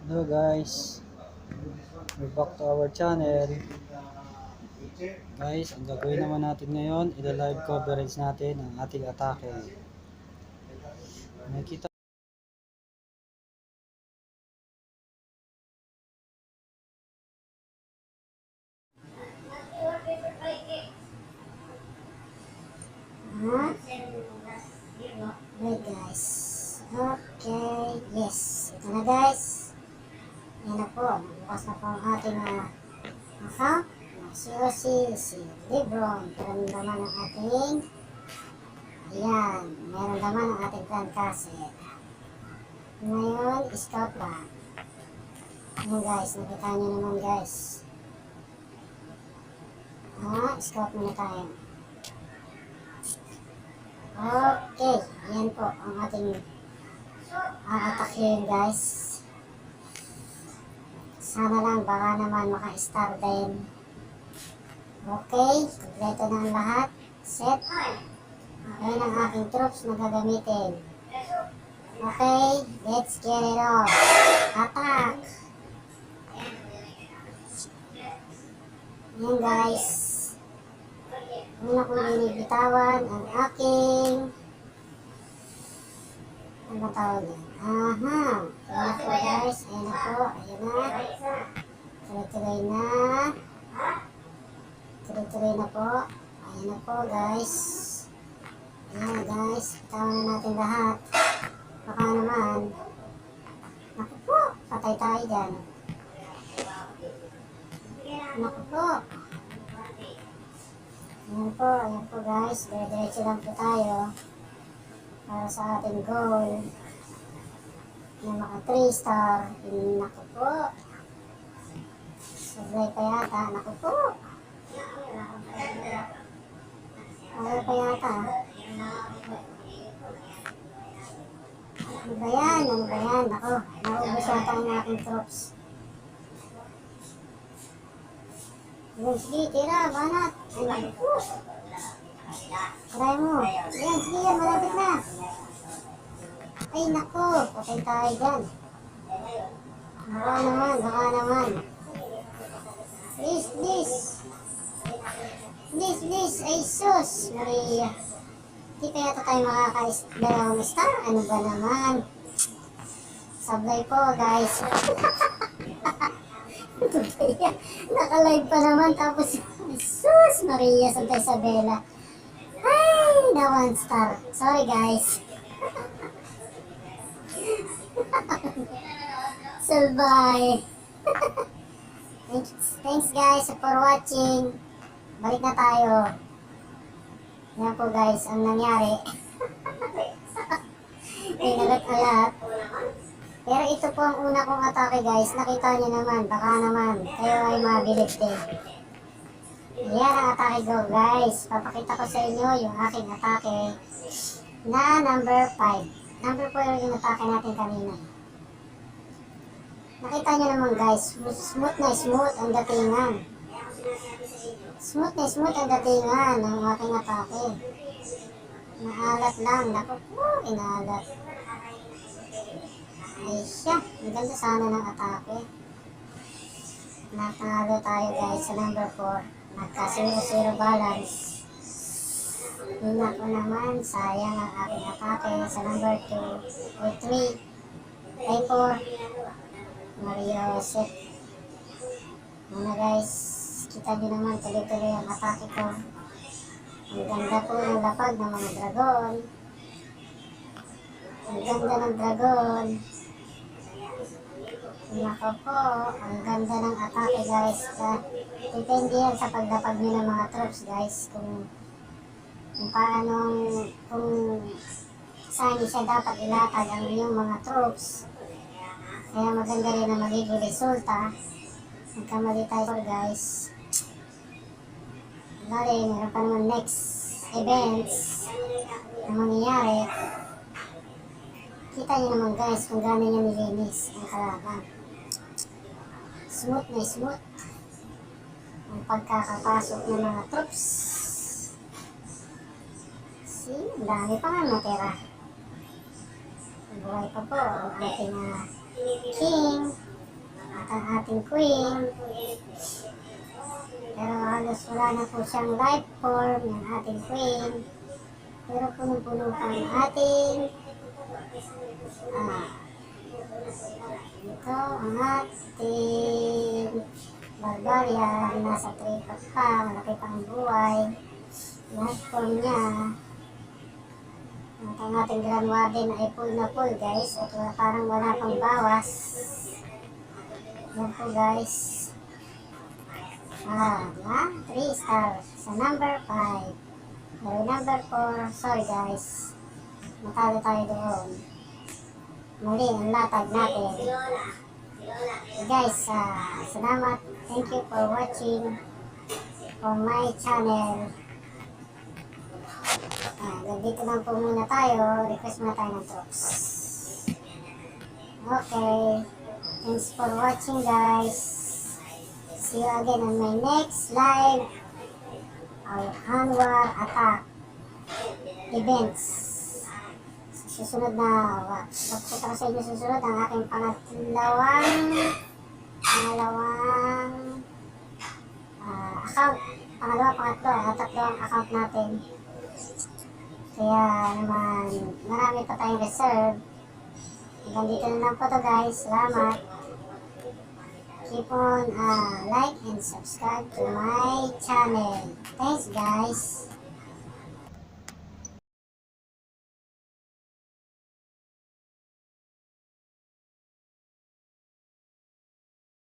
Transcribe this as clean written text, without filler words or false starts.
Hello guys, we're back to our channel. Guys, ang gagawin naman natin ngayon, ila-live coverage natin ang ating atake. Nakita Wait guys. Okay, yes. Ito na guys. Yan na po. Bukas na po ang ating account. Si Osi, si Lebron. Meron naman ang ating ayan. Meron naman ang ating grand cassette. Ngayon, scout lang. Ayan guys. Nakita nyo naman guys. Scout muna tayo. Okay, yan po ang ating aatakin guys. Sana lang baka naman maka-star din. Okay, kompleto na ang lahat. Set. Ayan ang aking troops na gagamitin. Okay, let's get it on. Attack! Ayan guys. Una kong binibitawan ang aking ano tawag yan? Ayan na po guys. Ayan na po. Ayan na. Tuloy-tuloy na. Tuloy-tuloy na po. Ayan na po guys. Ayan na guys. Bitawan na natin lahat. Baka naman. Naku po. Patay tayo dyan. Naku po. Ayan po guys, dire-diretso lang po tayo para sa ating goal na maka 3 star. Naku po, sablay pa yata. Naku po, sablay pa yata. Ano ba yan? Ano ba yan? Naku, naubos yata ang aking troops. Sige, tira, banat. Ay, naku. Try mo. Yan, sige yan, malapit na. Ay, naku. Patay tayo dyan. Baka naman, baka naman. Please, please. Please, please. Ay, sus. Maria. Hindi pa yata tayo makaka-dalawang star. Ano ba naman? Sablay po, guys. Naka-live pa naman tapos sus Maria Santa Isabela. Ay, na 1 star. Sorry guys. Salbay. Thanks guys for watching. Balik na tayo. Yan po guys ang nangyari. Ay, nagat-alat. Pero ito po ang una kong atake guys. Nakita nyo naman. Baka naman. Kayo ay mabilib din. Yan ang atake ko guys. Papakita ko sa inyo yung aking atake na number 5. Number 4 yung atake natin kanina. Nakita nyo naman guys. Smooth na smooth ang datingan. Smooth na smooth ang datingan ng aking atake. Naalat lang. Naku po, inaalat. Ay siya, ang ganda sana ng atake. Natalo tayo guys sa number 4. Nagka 0-0 balance. Naku naman, sayang ang aking atake sa number 2 or 3. Ay 4. Mario Joseph. Muna guys, kita nyo naman tuloy-tuloy ang atake ko. Ang ganda po ng lapag ng mga dragon. Ang ganda ng dragon. Nako po, ang ganda ng atake guys. Depende yan sa paglapag nyo ng mga troops guys. Kung paanong, kung saan siya dapat ilatag ang inyong mga troops. Kaya maganda rin ang magiging resulta. Nagkamali tayo guys. Bali, meron pa naman next events na mangyayari. Kita nyo naman guys kung gano'n niya nilinis ang kalaban. Smooth na smooth ang pagkakapasok ng mga troops. See, dami pa nga natira. Buhay pa po ang ating king. at ang ating queen. Pero halos wala na po siyang life form yung ating queen. Pero punong-puno pa ang ating ito ang ating barbarian. Nasa 3 pack pa, malaki pang buhay. Life form niya. At ang ating Grand Warden ay full na full guys. At parang wala pang bawas. Yan po guys. Diba? 3 stars. Sa number 5. Pero number 4, sorry guys. Matalo tayo doon. Muli ang latag natin. Guys, salamat. Thank you for watching for my channel. Dito lang po muna tayo. Request muna tayo ng troops. Okay. Thanks for watching guys. See you again on my next live. Our Hanwar Attack events. Susunod na, pagpunta ko sa inyo susunod ang aking pangalawang account. Pangatlo, tatlo ang account natin. Kaya naman, marami pa tayong reserve. Hanggang dito na lang po to guys. Salamat. Keep on like and subscribe to my channel. Thanks guys.